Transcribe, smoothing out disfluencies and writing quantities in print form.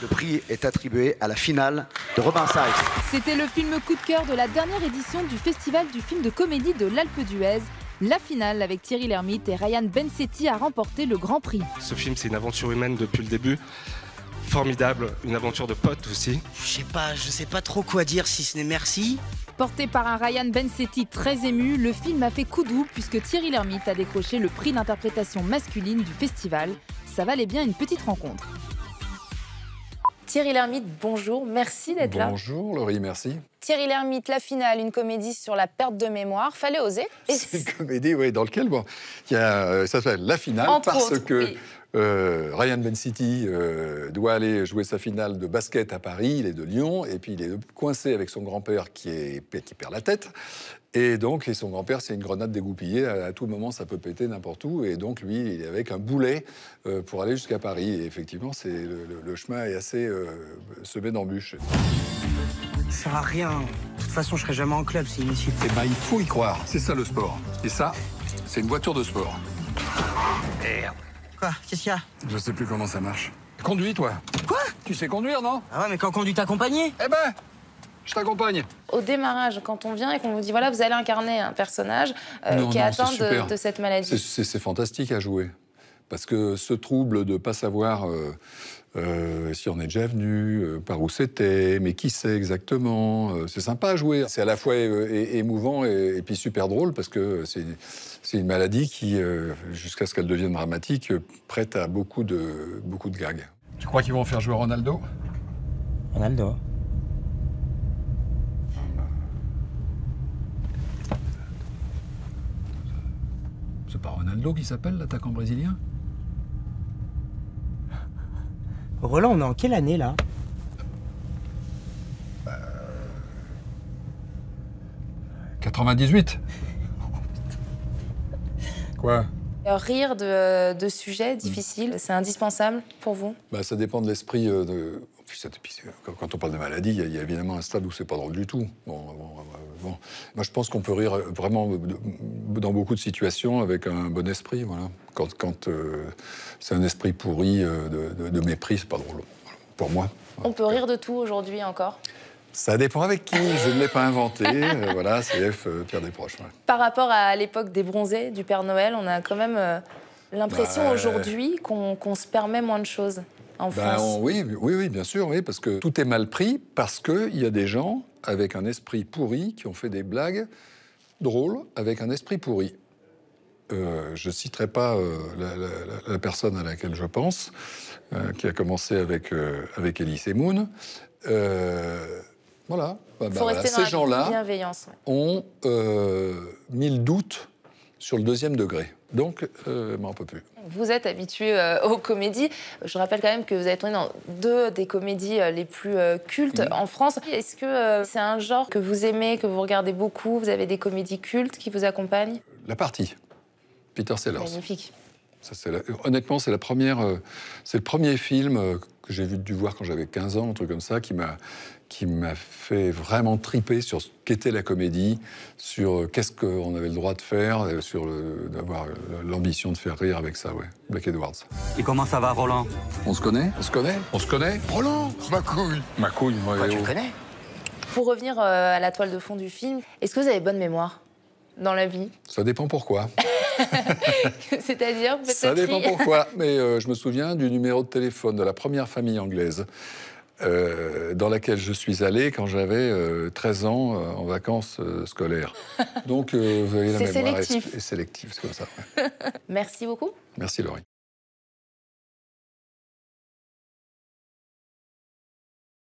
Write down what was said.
Le prix est attribué à la finale de Robin Sykes. C'était le film coup de cœur de la dernière édition du Festival du film de comédie de l'Alpe d'Huez. La finale avec Thierry Lhermitte et Ryan Bensetti a remporté le Grand Prix. Ce film, c'est une aventure humaine depuis le début. Formidable, une aventure de potes aussi. Je sais pas trop quoi dire si ce n'est merci. Porté par un Ryan Bensetti très ému, le film a fait coup doux puisque Thierry Lhermitte a décroché le prix d'interprétation masculine du festival. Ça valait bien une petite rencontre. Thierry Lhermitte, bonjour, merci d'être là. Bonjour Laurie, merci. Thierry Lhermitte, La finale, une comédie sur la perte de mémoire, fallait oser. C'est une comédie, oui, dans laquelle ça s'appelle La finale, Entre parce autres, que oui. Ryan Bensetti doit aller jouer sa finale de basket à Paris, il est de Lyon, et puis il est coincé avec son grand-père qui perd la tête. Et donc, son grand-père, c'est une grenade dégoupillée. À tout moment, ça peut péter n'importe où. Et donc, lui, il est avec un boulet pour aller jusqu'à Paris. Et effectivement, le chemin est assez semé d'embûches. Ça sert à rien. De toute façon, je serai jamais en club, c'est inutile. Eh ben, il faut y croire. C'est ça, le sport. Et ça, c'est une voiture de sport. Merde. Quoi? Qu'est-ce qu'il y a? Je sais plus comment ça marche. Conduis, toi. Quoi? Tu sais conduire, non? Ah ouais, mais quand on conduit t'accompagner? Eh ben, je t'accompagne. Au démarrage, quand on vient et qu'on vous dit, voilà, vous allez incarner un personnage qui est atteint de cette maladie. C'est fantastique à jouer. Parce que ce trouble de ne pas savoir si on est déjà venu, par où c'était, mais qui c'est exactement, c'est sympa à jouer. C'est à la fois émouvant et puis super drôle, parce que c'est une maladie qui, jusqu'à ce qu'elle devienne dramatique, prête à beaucoup de gags. Tu crois qu'ils vont faire jouer Ronaldo? Ronaldo. C'est pas Ronaldo qui s'appelle, l'attaquant brésilien? Roland, on est en quelle année, là? 98. Quoi? Rire de sujets difficiles, c'est indispensable pour vous? Ça dépend de l'esprit. Quand on parle de maladie, il y a évidemment un stade où c'est pas drôle du tout. Moi, je pense qu'on peut rire vraiment dans beaucoup de situations avec un bon esprit. Voilà. Quand c'est un esprit pourri de mépris, c'est pas drôle. Pour moi. On peut rire de tout aujourd'hui encore? Ça dépend avec qui. Je ne l'ai pas inventé. Voilà, CF Pierre Desproges. Ouais. Par rapport à l'époque des bronzés, du Père Noël, on a quand même l'impression aujourd'hui qu'on se permet moins de choses en France. Oui, bien sûr, oui, parce que tout est mal pris, parce qu'il y a des gens avec un esprit pourri qui ont fait des blagues drôles avec un esprit pourri. Je ne citerai pas la personne à laquelle je pense, qui a commencé avec Elie Semoun. Voilà. Ces gens-là ont mis le doute sur le deuxième degré. Donc, on peut plus. Vous êtes habitué aux comédies. Je rappelle quand même que vous avez tourné dans 2 des comédies les plus cultes en France. Est-ce que c'est un genre que vous aimez, que vous regardez beaucoup? Vous avez des comédies cultes qui vous accompagnent? La Partie. Peter Sellers. Magnifique. Honnêtement, c'est le premier film que j'ai dû voir quand j'avais 15 ans, un truc comme ça, qui m'a fait vraiment triper sur ce qu'était la comédie, sur qu'est-ce qu'on avait le droit de faire, sur d'avoir l'ambition de faire rire avec ça, ouais. Black Edwards. Et comment ça va, Roland? On se connaît? Roland, ma couille. Ma couille, moi. Quoi, tu le connais? Pour revenir à la toile de fond du film, est-ce que vous avez bonne mémoire dans la vie? Ça dépend pourquoi. C'est-à-dire, peut-être. Ça dépend pourquoi, mais je me souviens du numéro de téléphone de la première famille anglaise dans laquelle je suis allé quand j'avais 13 ans en vacances scolaires. Donc, vous avez la mémoire. Sélectif. Et sélectif, c'est comme ça. Ouais. Merci beaucoup. Merci, Laurie.